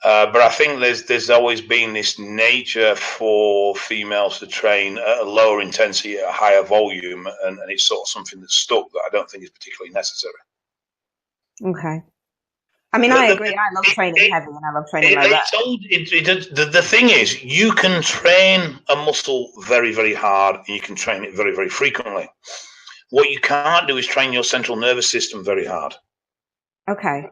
But I think there's always been this nature for females to train at a lower intensity, at a higher volume, and it's sort of something that's stuck that I don't think is particularly necessary. Okay. I mean, I agree. I love training heavy and I love training like that. The thing is, you can train a muscle very, very hard and you can train it very, very frequently. What you can't do is train your central nervous system very hard. Okay.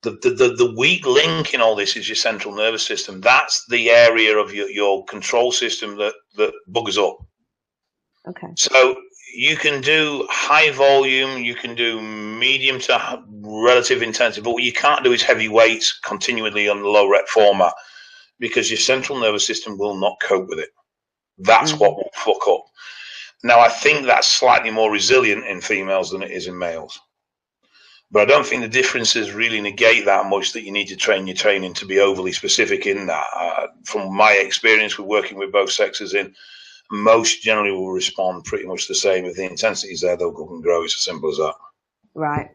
The weak link in all this is your central nervous system. That's the area of your control system that buggers up. Okay. So you can do high volume, you can do medium to relative intensity, but what you can't do is heavy weights continually on the low rep format because your central nervous system will not cope with it. That's what will fuck up. Now, I think that's slightly more resilient in females than it is in males. But I don't think the differences really negate that much that you need to train your training to be overly specific in that. From my experience with working with both sexes most generally will respond pretty much the same. If the intensity is there, they'll go and grow. It's as simple as that. Right.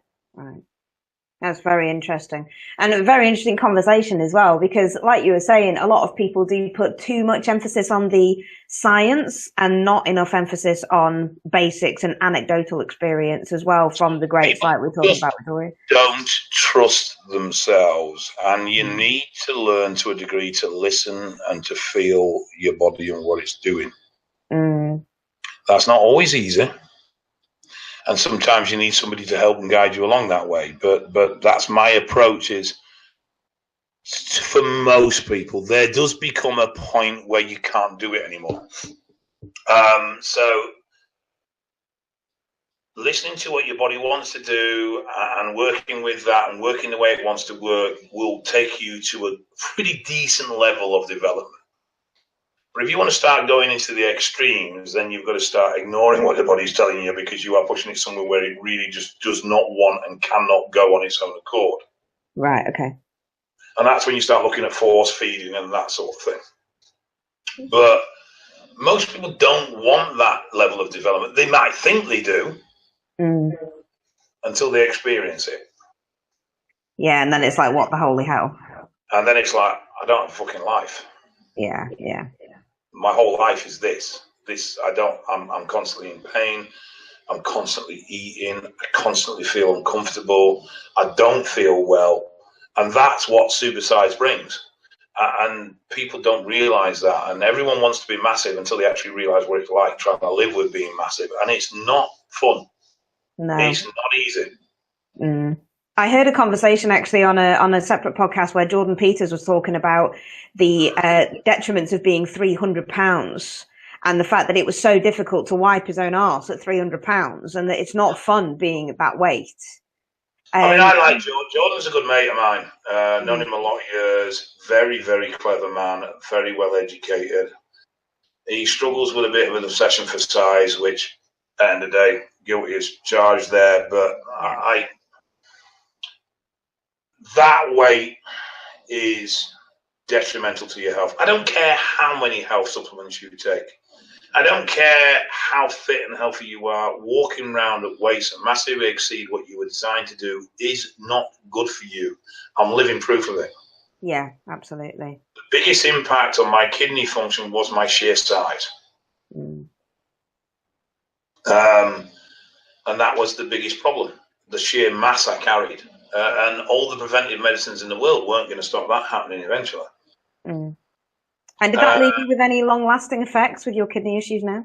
That's very interesting. And a very interesting conversation as well, because like you were saying, a lot of people do put too much emphasis on the science and not enough emphasis on basics and anecdotal experience as well from the greats like we're talking about with Dory. Don't trust themselves, and you need to learn to a degree to listen and to feel your body and what it's doing. That's not always easy. And sometimes you need somebody to help and guide you along that way. But that's my approach is, for most people, there does become a point where you can't do it anymore. So listening to what your body wants to do and working with that and working the way it wants to work will take you to a pretty decent level of development. But if you want to start going into the extremes, then you've got to start ignoring what the body's telling you because you are pushing it somewhere where it really just does not want and cannot go on its own accord. Right, okay. And that's when you start looking at force feeding and that sort of thing. But most people don't want that level of development. They might think they do until they experience it. Yeah, and then it's like, what the holy hell? And then it's like, I don't have a fucking life. Yeah. My whole life is this. I'm constantly in pain. I'm constantly eating. I constantly feel uncomfortable. I don't feel well. And that's what supersize brings. And people don't realize that. And everyone wants to be massive until they actually realize what it's like trying to live with being massive. And it's not fun. No. It's not easy. I heard a conversation actually on a separate podcast where Jordan Peters was talking about the detriments of being 300 pounds and the fact that it was so difficult to wipe his own arse at 300 pounds and that it's not fun being at that weight. I mean, I like Jordan. Jordan's a good mate of mine. Known him a lot of years. Very, very clever man. Very well educated. He struggles with a bit of an obsession for size, which, at the end of the day, guilty as charged there. But that weight is detrimental to your health. I don't care how many health supplements you take. I don't care how fit and healthy you are. Walking around at weights that massively exceed what you were designed to do is not good for you. I'm living proof of it. Yeah, absolutely. The biggest impact on my kidney function was my sheer size. And that was the biggest problem, the sheer mass I carried. And all the preventive medicines in the world weren't going to stop that happening eventually. And did that leave you with any long-lasting effects with your kidney issues now?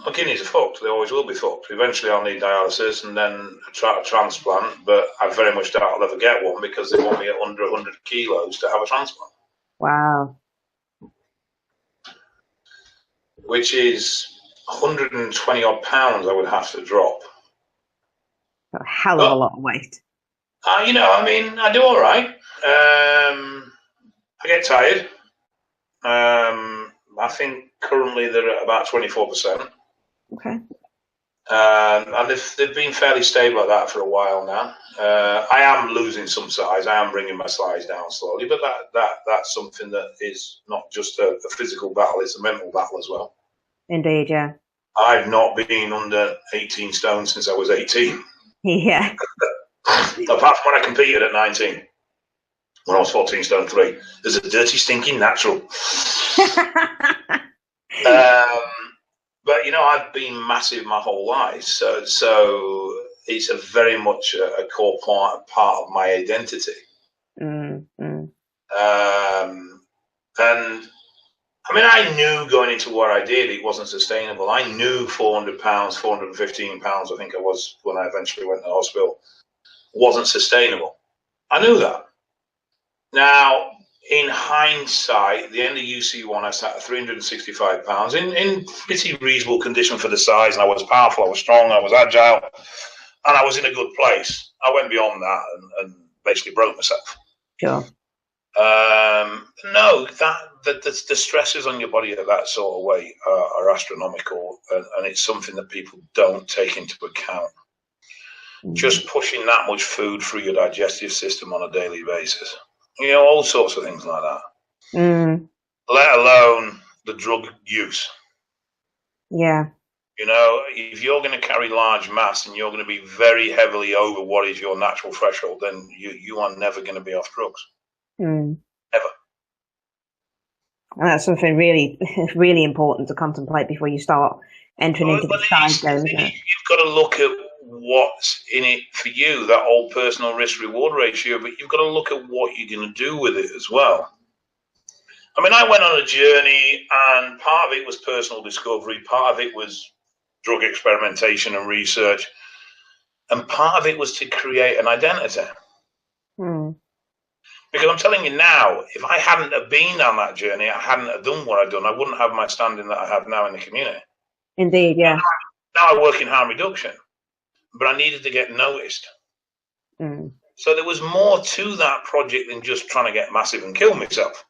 My kidneys are fucked. They always will be fucked. Eventually I'll need dialysis and then a transplant, but I very much doubt I'll ever get one because they want me at under 100 kilos to have a transplant. Wow. Which is 120 odd pounds I would have to drop. A hell of a lot of weight. You know, I mean, I do all right. I get tired. I think currently they're at about 24%. Okay. And they've been fairly stable at that for a while now. I am losing some size. I am bringing my size down slowly, but that's something that is not just a physical battle; it's a mental battle as well. Indeed, yeah. I've not been under 18 stone since I was 18. Yeah. Apart from when I competed at 19. When I was 14 stone 3. There's a dirty, stinking natural. But, you know, I've been massive my whole life. So it's a very much a core part of my identity. And, I mean, I knew going into what I did, it wasn't sustainable. I knew 400 pounds, 415 pounds, I think I was when I eventually went to the hospital, wasn't sustainable. I knew that. Now, in hindsight, the end of UC1, I sat at 365 pounds in pretty reasonable condition for the size. And I was powerful, I was strong, I was agile, and I was in a good place. I went beyond that and basically broke myself. Sure. No, the stresses on your body at that sort of weight are astronomical, and it's something that people don't take into account. Just pushing that much food through your digestive system on a daily basis. You know, all sorts of things like that. Let alone the drug use. Yeah. You know, if you're going to carry large mass and you're going to be very heavily over what is your natural threshold, then you are never going to be off drugs. Ever. And that's something really, really important to contemplate before you start entering into the size game, isn't it? You've got to look at what's in it for you, that whole personal risk-reward ratio, but you've got to look at what you're going to do with it as well. I mean, I went on a journey, and part of it was personal discovery, part of it was drug experimentation and research, and part of it was to create an identity. Because I'm telling you now, if I hadn't have been on that journey, I hadn't have done what I've done, I wouldn't have my standing that I have now in the community. Indeed, yeah. Now I work in harm reduction, but I needed to get noticed. So there was more to that project than just trying to get massive and kill myself.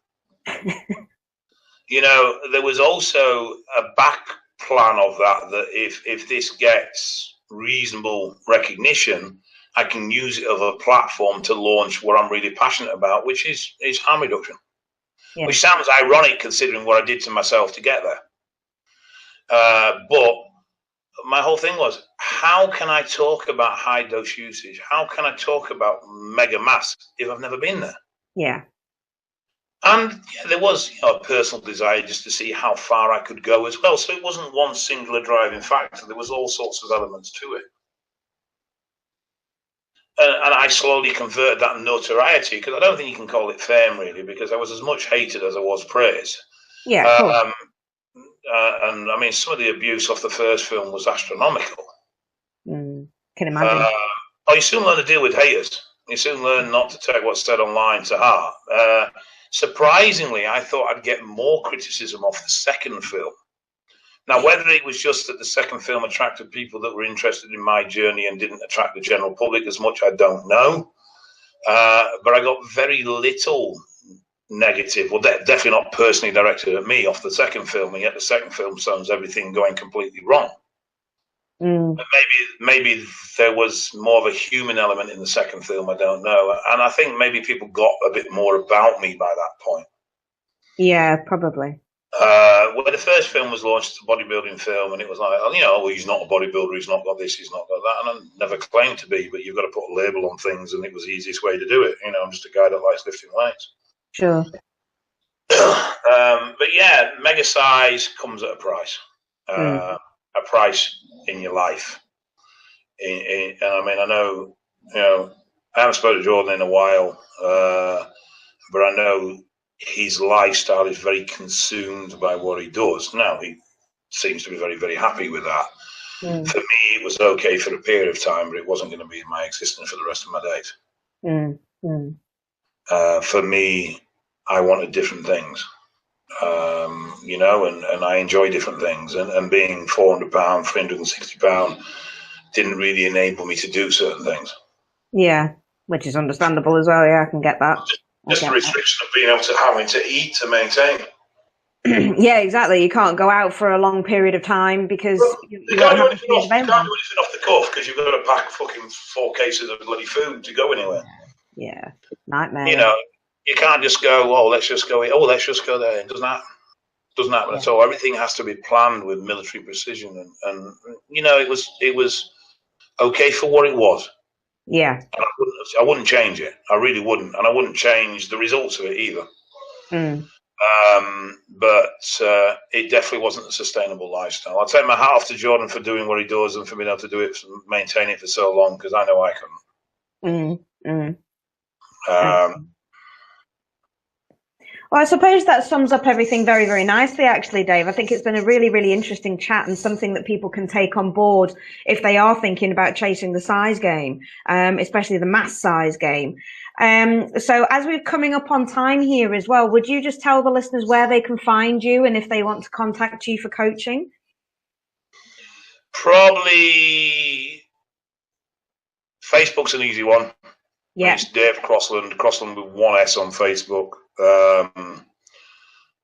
You know, there was also a back plan of that if this gets reasonable recognition, I can use it as a platform to launch what I'm really passionate about, which is harm reduction. Yeah. Which sounds ironic considering what I did to myself to get there. But my whole thing was, how can I talk about high dose usage? How can I talk about mega mass if I've never been there? Yeah. And yeah, there was a personal desire just to see how far I could go as well. So it wasn't one singular driving factor. There was all sorts of elements to it. and I slowly converted that notoriety, because I don't think you can call it fame really, because I was as much hated as I was praised. Yeah, cool. And I mean, some of the abuse off the first film was astronomical. Can imagine. You soon learn to deal with haters. You soon learn not to take what's said online to heart. Surprisingly, I thought I'd get more criticism off the second film. Now, whether it was just that the second film attracted people that were interested in my journey and didn't attract the general public as much, I don't know. But I got very little negative, well, definitely not personally directed at me off the second film, and yet the second film shows everything going completely wrong. But maybe there was more of a human element in the second film, I don't know. And I think maybe people got a bit more about me by that point. Yeah, probably. When the first film was launched, it's a bodybuilding film, and it was like, well, he's not a bodybuilder, he's not got this, he's not got that, and I never claimed to be, but you've got to put a label on things, and it was the easiest way to do it. I'm just a guy that likes lifting weights. Sure. But yeah, mega size comes at a price. A price in your life. And I mean, I know, I haven't spoken to Jordan in a while, but I know his lifestyle is very consumed by what he does. Now, he seems to be very, very happy with that. For me, it was okay for a period of time, but it wasn't going to be in my existence for the rest of my days. For me, I wanted different things, and I enjoy different things. And being 400 pound, 360 pound didn't really enable me to do certain things. Yeah, which is understandable as well. Yeah, I can get that. Just the restriction of being able to having to eat to maintain. Yeah, exactly. You can't go out for a long period of time because you can't do anything off the cuff because you've got to pack fucking 4 cases of bloody food to go anywhere. Yeah, nightmare. You can't just go, let's just go here. Let's just go there. It doesn't happen at all. Everything has to be planned with military precision, and it was okay for what it was. Yeah. And I wouldn't change it. I really wouldn't, and I wouldn't change the results of it either. But it definitely wasn't a sustainable lifestyle. I'll take my hat off to Jordan for doing what he does and for being able to do it, maintain it for so long, because I know I couldn't. Well, I suppose that sums up everything very, very nicely, actually, Dave. I think it's been a really, really interesting chat and something that people can take on board if they are thinking about chasing the size game, especially the mass size game. So as we're coming up on time here as well, would you just tell the listeners where they can find you and if they want to contact you for coaching? Probably Facebook's an easy one. Yeah. It's Dave Crosland with 1 S on Facebook.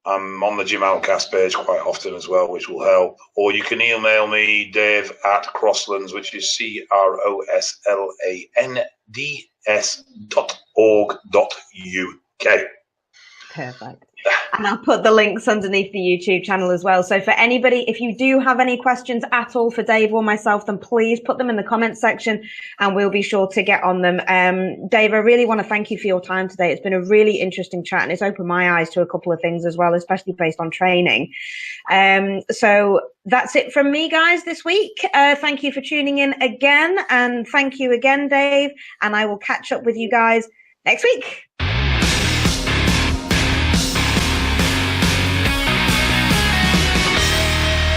I'm on the Jim Outcast page quite often as well, which will help. Or you can email me, Dave at Croslands, which is CROSLANDS.org.uk. Perfect. And I'll put the links underneath the YouTube channel as well. So for anybody, if you do have any questions at all for Dave or myself, then please put them in the comments section and we'll be sure to get on them. Dave, I really want to thank you for your time today. It's been a really interesting chat and it's opened my eyes to a couple of things as well, especially based on training. So that's it from me, guys, this week. Thank you for tuning in again. And thank you again, Dave. And I will catch up with you guys next week.